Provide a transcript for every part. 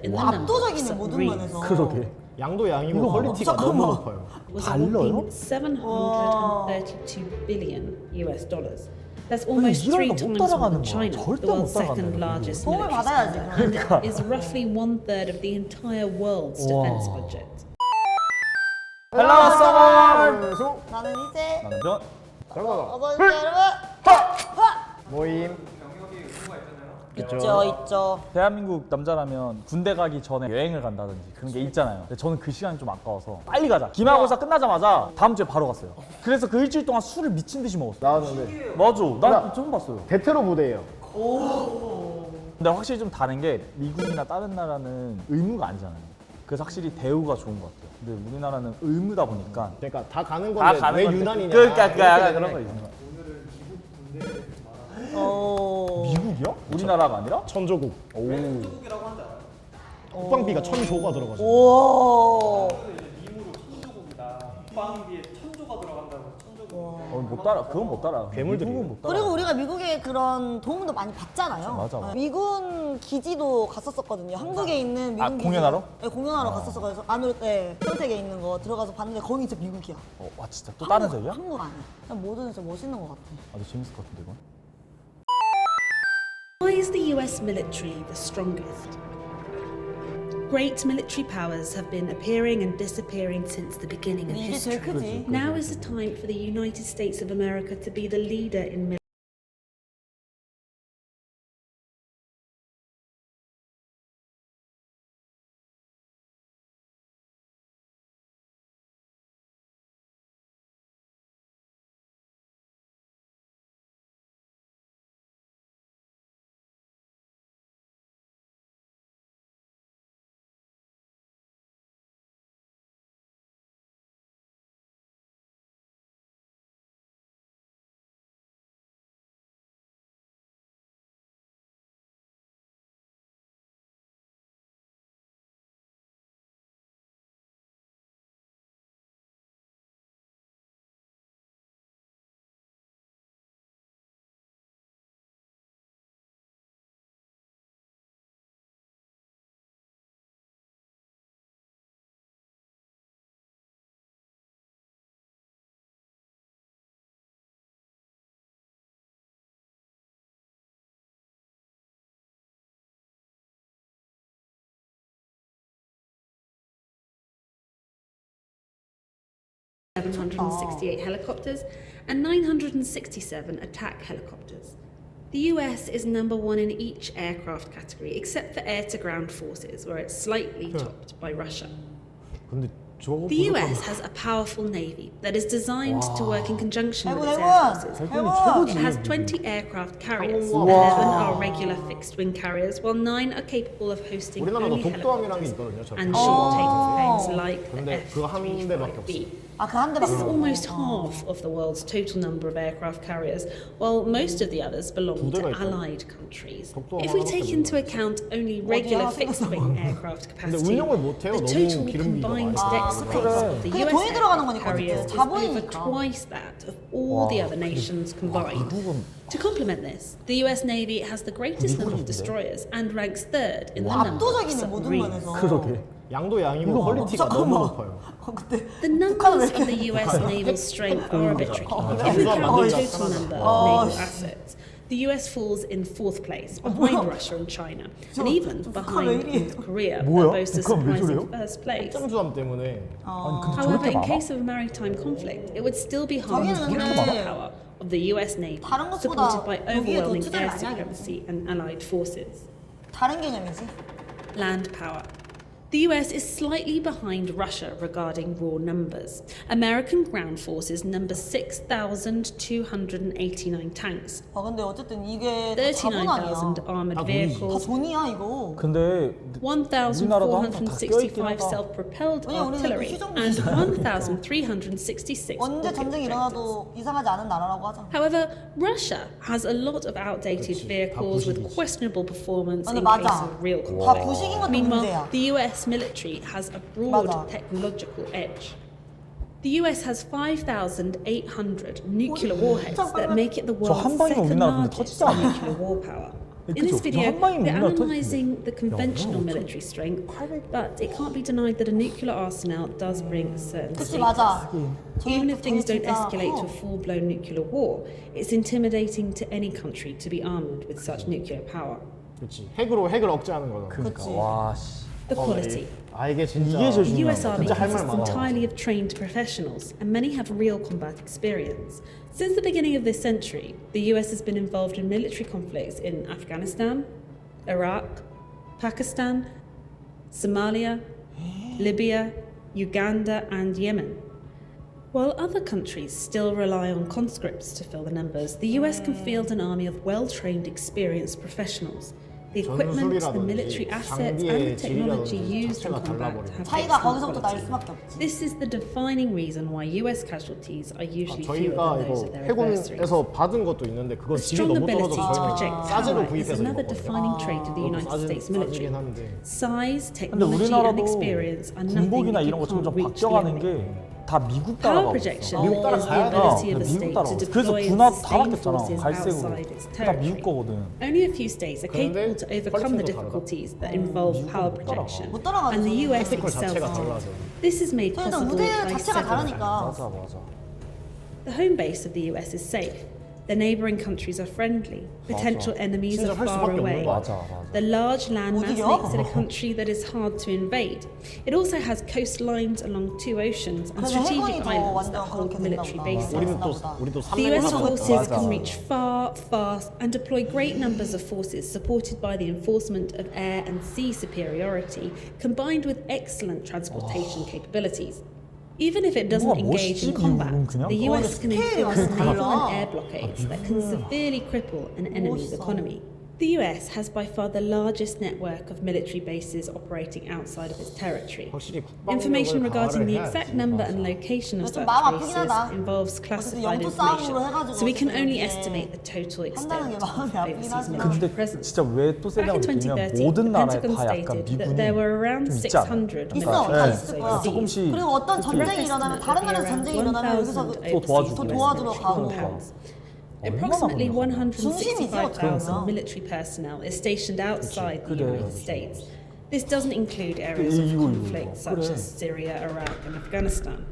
In the number of 압도적이네 모든 submarines. 면에서. 그러게. 양도 양이고 퀄리티가 너무 높아요. Was a 달러요? whopping 732 billion US dollars. That's almost 이런 3 거못 times more 따라가는 than 거야. China, 절대 the world's 못 따라간다는 second 거야, largest 도움을 military 받아야지. spender, 그러면. and is roughly 1/3 of the entire world's defense budget. 헬로 서버. 나는 이제 나는 변. 어서 오세요 여러분. 모임. 있죠. 대한민국 남자라면 군대 가기 전에 여행을 간다든지 그런 게 있잖아요. 근데 저는 그 시간이 좀 아까워서 빨리 가자. 기말고사 끝나자마자 다음 주에 바로 갔어요. 그래서 그 일주일 동안 술을 미친 듯이 먹었어요. 나왔는데 맞아. 나 처음 봤어요. 대테러 부대예요. 근데 확실히 좀 다른 게 미국이나 다른 나라는 의무가 아니잖아요. 그래서 확실히 대우가 좋은 것 같아요. 근데 우리나라는 의무다 보니까 그러니까 다 가는 다 건데 가는 왜 건데. 유난이냐. 그러니까 이렇게 약간 되는 그런 거 거예요. 있는 거야. 오. 미국이요? 우리나라가 아니라? 천조국. 오. 국방비가 1,000조가 들어가죠. 오. 못 따라. 그건 못 따라. 괴물들이에요. 미국은 못 따라. 그리고 우리가 미국의 그런 도움도 많이 받잖아요. 맞아. 미군 기지도 갔었었거든요. 한국에 있는 미군 아, 기지. 공연하러? 네, 공연하러 갔었어가지고 안으로 평택에 있는 거 들어가서 봤는데 거기 진짜 미국이야. 와 진짜 또 다른 세계야? 한국 아니야. 그냥 뭐든 진짜 멋있는 것 같아. 아주 재밌을 것 같은데 이건. Why is the US military the strongest? Great military powers have been appearing and disappearing since the beginning of 이게 제일 history. 크지. Now is the time for the United States of America to be the leader in military. ...768 helicopters and 967 attack helicopters. The US is number 1 in each aircraft category, except for air-to-ground forces, where it's slightly topped by Russia. 근데 저거 The US has a powerful navy that is designed to work in conjunction with its air 해본. forces. 해본. It has 20 aircraft carriers, Wow. 11 are regular fixed-wing carriers, while 9 are capable of hosting 우리나라도 only 독도함이라는 게 helicopters 있거든요. 저 and 어. short takeoff planes like the 근데 그거 한 대밖에 F-35B. 아, 그 한 This is 대밖에. almost half of the world's total number of aircraft carriers, while most of the others belong to 대가 있다고? allied countries. 독도 If we 하나밖에 take into account only regular fixed-wing aircraft capacity, 운영을 못 해요. the 너무 total 기름비가 combined 많아서. deck space of the 그게 US 돈이 들어가는 aircraft 거니까, carriers 어쨌든. is over 자본이니까. twice that of all the other nations combined. To complement this, the US Navy has the greatest number of destroyers and ranks 3rd in the number of 압도적이네 모든 submarines. 면에서. 그러게. 양도 양이고 퀄리티가 너무 높아요. 근데 The numbers of the US naval strength are arbitrary. If we count the total number of naval assets, the US falls in 4th place, behind Russia and China, and even behind North Korea, that 뭐야? boasts a 북한 왜 surprising 저래요? 1st place. 핵잠수함 때문에 아니 근데 However, 저렇게 in 많아? case of a maritime conflict, it would still be harmed 저기는 the 근데 naval power of the US Navy, 다른 것보다 supported by 여기에 더 overwhelming 투자를 air 많이 하겠지. supremacy and allied forces. 다른 개념이지. Land power. The US is slightly behind Russia regarding raw numbers. American ground forces number 6,289 tanks, 근데 어쨌든 이게 다 자본 아니야. 39,000 armored 다 vehicles, 돈이야 이거. 근데 우리나라도 항상 다 껴있긴 1,465 하다. self-propelled 왜냐면 우리는 artillery, 휴전국 and 시절이니까. 1,366 언제 rocket 전쟁이 projectors. 일어나도 이상하지 않은 나라라고 하잖아. However, Russia has a lot of outdated vehicles with questionable performance 근데 in case 맞아. of real 다 conflict. 부식인 것도 Meanwhile, 문제야. the US military has a broad 맞아. technological edge. The US has 5,800 nuclear warheads that make it the world's 한 방이면 second 우리나라 근데 largest 터지지 않아? nuclear war power. In this 그쵸? video, 한 방이면 we're 우리나라 터질 텐데. analysing the conventional 어쩌- military strength, but it can't be denied that a nuclear arsenal does bring a certain 그치 status. 맞아. Even if things don't 진짜 escalate to a 커. full-blown nuclear war, it's intimidating to any country to be armed with such nuclear power. 그렇지. 핵으로 핵을 억제하는 거잖아. 그러니까 그치. 와 씨. The quality. 아 이게 진짜 이게 제일 The US 중요한 Army 진짜 할 말 consists 많아. entirely of trained professionals, and many have real combat experience. Since the beginning of this century, the US has been involved in military conflicts in Afghanistan, Iraq, Pakistan, Somalia, Libya, Uganda, and Yemen. While other countries still rely on conscripts to fill the numbers, the US can field an army of well-trained, experienced professionals. The equipment, the military assets, and the technology used in combat have 차이가 excellent 거기서부터 날 quality. 수밖에 없지. This is the defining reason why US casualties are usually fewer 저희가 than those 이거 of their adversaries. 해군에서 받은 것도 있는데 그건 The 질이 strong 너무 ability 떨어져서 to 저희는 project 싸제로 power is 구입해서 another 입었거든요. defining trait of the United States military. 싸지긴 한데 Size, 근데 technology, and 우리나라도 experience are nothing 군복이나 if 이런 you 거 점점 can't reach the 바뀌어가는 enemy. 게 다 미국 Power 따라가고 projection 있어. 미국 is the 따라가야 돼. ability of a 미국 state to 따라가. 그래서 deploy and 군합 다 sustain 바뀌었잖아. forces 갈색으로. outside its 다 미국 territory. 거거든. Only a few states are capable to overcome the 퀄리티도 difficulties that involve power 못 따라가. projection, 못 따라가죠. and the US 택티컬 excels 자체가 hard. 달라서. This is made 저희는 possible 무대 by 자체가 several 다르니까. 맞아 맞아. The home base of the US is safe. The neighbouring countries are friendly. Potential enemies are 진짜 할 far 수밖에 없는 away. 거야. 맞아 맞아. The large landmass 어디요? makes it a country that is hard to invade. It also has coastlines along two oceans and 그래서 strategic 해군이 더 islands that 완전 hold 그렇게 military 된다 bases. 우리도 The US forces 맞아. can reach far, fast, and deploy great numbers of forces supported by the enforcement of air and sea superiority, combined with excellent transportation capabilities. Even if it doesn't 뭐가 engage in 멋있지, combat, 미국은 그냥? the US can 스케일이 enforce 완전 naval 달라. and air blockades that can severely cripple an enemy's 멋있어. economy. The US has by far the largest network of military bases operating outside of its territory. 확실히 Information 국방력을 regarding the 강화를 exact 해야지. number and location of 좀 such 마음 아프긴 bases 하다. involves 어쨌든 classified 영토 싸움으로 information, 해가지고 so we can 어쨌든 only 이게 estimate the total 한다는 extent 게 of 마음이 아프긴 overseas 하지만. military 근데 presence. 진짜 왜 또 Back 세다고 in 느끼면 2013, 모든 the 나라에 Pentagon 다 약간 stated 미군이 that there were around 좀 있지 않아? 600 있어, military 다 bases 있을 거야. 조금씩 그리고 어떤 전쟁이 일어나면 다른 나라 전쟁이 일어나면 여기서 또 도와주고. 도와주러 가고. Approximately 얼마나 중심이죠, 165,000 그러면. military personnel is stationed outside the 그래. United States. This doesn't include areas of 이거, conflict such 그래. as Syria, Iraq, and Afghanistan.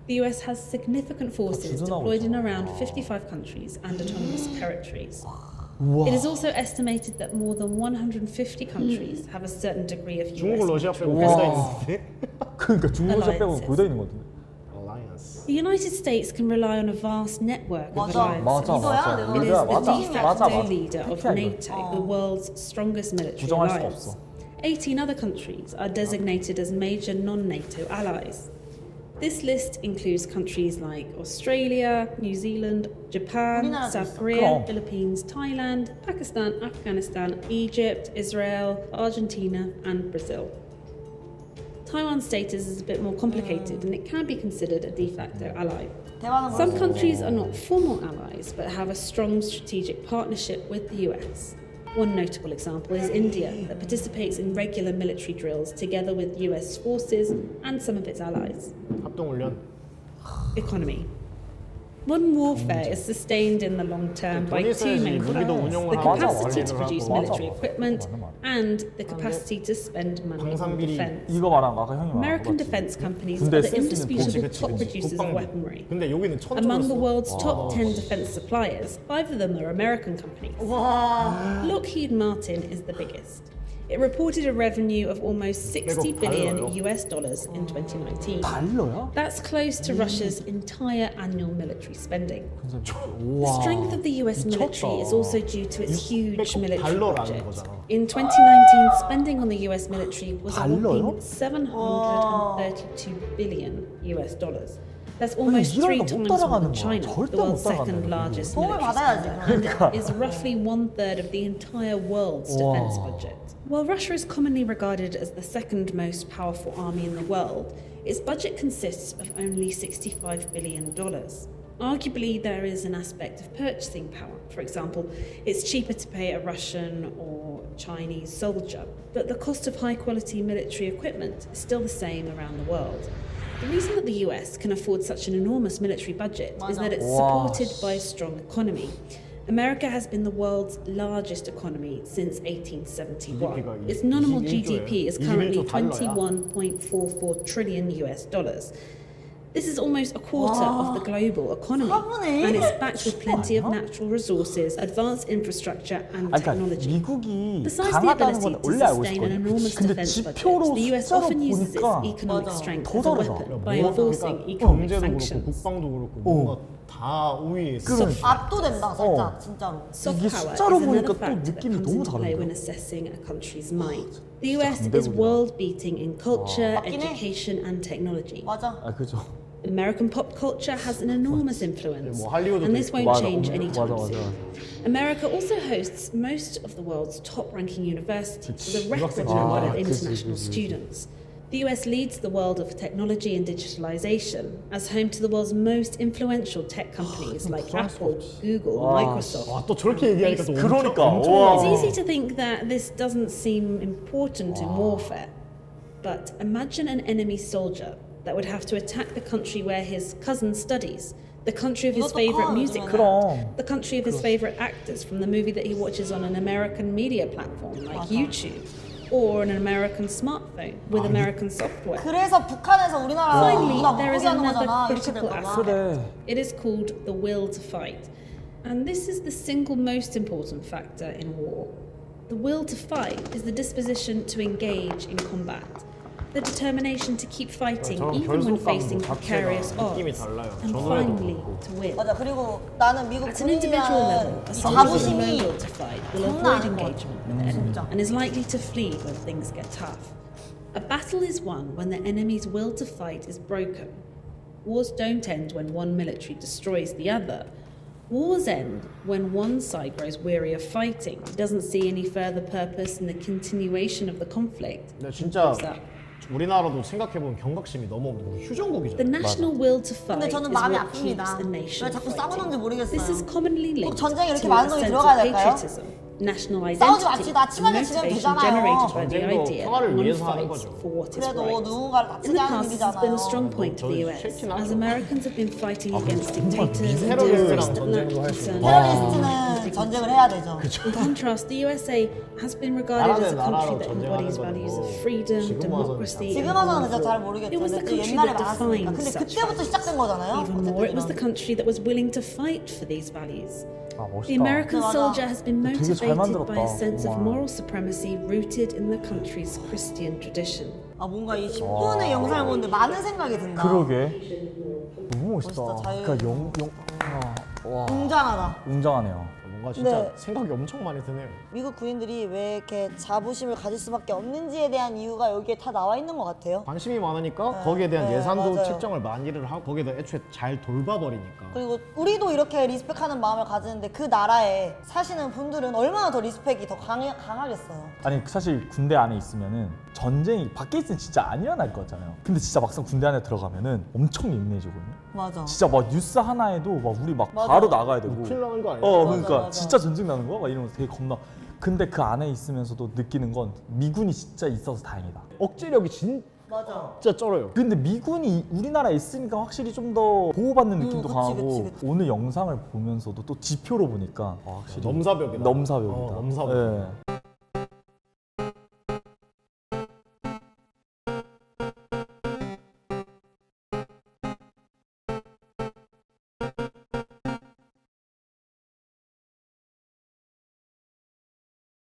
The US has significant forces 주둔하고 deployed in 있잖아. around 55 countries and autonomous territories. 우와. It is also estimated that more than 150 countries have a certain degree of US 중국 러시아 빼고 우와. 거의 다 있는데. 그러니까 중국 러시아 빼고 Alliances. 거의 다 있는 것 같은데. Alliance. The United States can rely on a vast network of 맞아. alliances. 맞아 이거야, 맞아. 내가 It is 우리가 the 맞아 de facto 맞아 맞아. leader of 팩트야, 이거. NATO, the world's strongest military 부정할 수가 alliance. 없어. 18 other countries are designated as major non-NATO allies. This list includes countries like Australia, New Zealand, Japan, 우리나라도 South 있어. Korea, 그럼. Philippines, Thailand, Pakistan, Afghanistan, Egypt, Israel, Argentina, and Brazil. Taiwan's status is a bit more complicated and it can be considered a de facto ally. 대화는 Some 그렇지. countries are not formal allies but have a strong strategic partnership with the US. One notable example is India, that participates in regular military drills together with US forces and some of its allies. 합동훈련. Economy. Modern warfare is sustained in the long term by 돈이 two main 있어야지 무기도 factors: 운영을 the 하고 capacity to 관리를 produce 하고. military 맞아. equipment 맞아, 맞아. and the capacity to spend money on 방산비리. defense. 이거 말한 거 아까 형이 말한 거 American 맞지? defense companies 군대에 are the 쓸 수 있는 indisputable 그치, top 그치. producers of 국방비. weaponry. 근데 여기는 천조를 Among the 써. world's top 10 defense suppliers, 5 of them are American companies. 와. Lockheed Martin is the biggest. It reported a revenue of almost 60 billion US dollars in 2019. 달러야? That's close to Russia's entire annual military spending. The 우와. strength of the US military is also due to its huge military 달러라는 budget. 거잖아. In 2019, spending on the US military was a 달러요? whopping 732 billion US dollars. That's almost 이런 3 거못 times more 따라가는 than 거야. China, 절대 the world's 못 따라가는 second 거야, largest 도움을 military 받아야지. spender, and is roughly 1/3 of the entire world's defense Wow. budget. While Russia is commonly regarded as the second most powerful army in the world, its budget consists of only $65 billion. Arguably, there is an aspect of purchasing power. For example, it's cheaper to pay a Russian or Chinese soldier, but the cost of high-quality military equipment is still the same around the world. The reason that the US can afford such an enormous military budget is that it's Wow. supported by a strong economy. America has been the world's largest economy since 1871. GDP 가 Its nominal 21조예요. GDP is currently 21조 달러야. $21.44 trillion US. This is almost a quarter of the global economy, 4분의 and 1? it's backed with plenty of natural resources, advanced infrastructure, and 아니, 그러니까 technology. 미국이 Besides the 강하다는 ability 건 to 원래 알고 sustain an 있었거든요. enormous 근데 defense budget, 지표로 the US 숫자로 often uses its 보니까 economic 맞아. strength 더 as a 다르다. weapon by 뭔가 enforcing 그러니까 economic 경제도 그렇고 sanctions. 국방도 그렇고 뭔가 다 우위에 있어. 그러니까. 압도된다 살짝 진짜로. Soft 이게 power 숫자로 is 보니까 another 또 factor that 느낌이 comes 너무 into play 다른데. when assessing a country's might. The US is 강대국이다. world-beating in culture, 맞긴 해. education, and technology. 맞아. 아 그죠. American pop culture has an enormous influence, 뭐 할리우드도 and this 있고. won't 맞아, change anytime 맞아, soon. 맞아. America also hosts most of the world's top-ranking universities with a record 유학생 number of 그치, international 그치. students. The US leads the world of technology and digitalization as home to the world's most influential tech companies like Apple, Google, Microsoft. 와, 또 저렇게 얘기하니까 또 그러니까, 엄청 와. It's easy to think that this doesn't seem important in warfare, but imagine an enemy soldier that would have to attack the country where his cousin studies, the country of his 이것도 favorite 커, music 요즘에는. 그럼. the country of his favorite actors from the movie that he watches on an American media platform like 맞아. YouTube, or on an American smartphone with American software. 그래서 북한에서 우리나라 Finally, 누가 there is 바꾸게 하는 another 거잖아. 이렇게 될 critical 거면. aspect. 그래. It is called the will to fight. And this is the single most important factor in war. The will to fight is the disposition to engage in combat. The determination to keep fighting 저런 even when 결속감도 facing precarious 자체가 느낌이 odds. 달라요. And 전후에도 finally, 그렇고. to win. 맞아. 그리고 나는 미국 At an individual level, 군인이라는 a 이 soldier with no 자부심이 will to fight will 장난 avoid 아닌 것 같아. engagement with the enemy 진짜. and is likely to flee when things get tough. A battle is won when the enemy's will to fight is broken. Wars don't end when one military destroys the other. Wars end when one side grows weary of fighting, doesn't see any further purpose in the continuation of the conflict. 근데 진짜 Gives up. 우리나라도 생각해보면 경각심이 너무 없는 거 The 휴전국이잖아요. national will to 근데 fight is 저는 마음이 what keeps 아픕니다. a 왜 nation 자꾸 fighting. 싸우는지 모르겠어요. This is commonly linked 전쟁에 to 이렇게 a 많은 돈이 sense 들어가야 of 될까요? patriotism, national 싸우지 identity, 맙시다. and 친하게 지내면 motivation 되잖아요. generated by the 전쟁도 idea 평화를 that one 위해서 하는 fights 거죠. for what is 그래도 right. 누군가를 In 다치게 the 하는 past, this has been a 일이잖아요. strong point for the 저는 US, 싫긴 as 하죠. Americans have been fighting against dictators and 테러리스트랑 terrorists that lack 전쟁도 할 수 있고. concern. 테러리스트는 전쟁을 해야 되죠. In contrast, the USA has been regarded as a country that embodies 전쟁하는 values 거는 of freedom, 지금 democracy, 지금 and 와서는 rule 진짜 of 잘 law. 모르겠죠. It was the 근데 country 옛날에 that 많았으니까. defined 근데 such 그때부터 values. 시작된 거잖아요. Even more, it was the 어쨌든 country that was willing to fight for these values. 아 The 멋있다. American 맞아. soldier has been 되게 잘 motivated by a 만들었다. sense of 정말. moral supremacy rooted in the country's Christian tradition. 아 뭔가 이 10분의 영상을 보는데 많은 생각이 든다. 그러게. 너무 멋있다. 멋있다, 자유. 그러니까 와 웅장하다. 웅장하네요. 뭔가 진짜 네. 생각이 엄청 많이 드네요. 미국 군인들이 왜 이렇게 자부심을 가질 수밖에 없는지에 대한 이유가 여기에 다 나와 있는 것 같아요. 관심이 많으니까 거기에 대한 네, 예산도 맞아요. 책정을 많이를 하고 거기에다 애초에 잘 돌봐버리니까. 그리고 우리도 이렇게 리스펙하는 마음을 가지는데 그 나라에 사시는 분들은 얼마나 더 리스펙이 더 강하겠어요. 아니 사실 군대 안에 있으면은 전쟁이 밖에 있으면 진짜 안 일어날 것 같잖아요. 근데 진짜 막상 군대 안에 들어가면은 엄청 예민해지거든요. 맞아. 진짜 막 뉴스 하나에도 막 우리 막 맞아. 바로 나가야 되고. 큰일 나는 거 아니야? 그러니까 맞아. 진짜 전쟁 나는 거야? 막 이러면서 되게 겁나. 근데 그 안에 있으면서도 느끼는 건 미군이 진짜 있어서 다행이다. 억제력이 진짜 맞아. 쩔어요. 근데 미군이 우리나라에 있으니까 확실히 좀 더 보호받는 느낌도 그치, 강하고 그치. 오늘 영상을 보면서도 또 지표로 보니까 확실히 넘사벽이다. 넘사벽이다. 넘사벽. 예.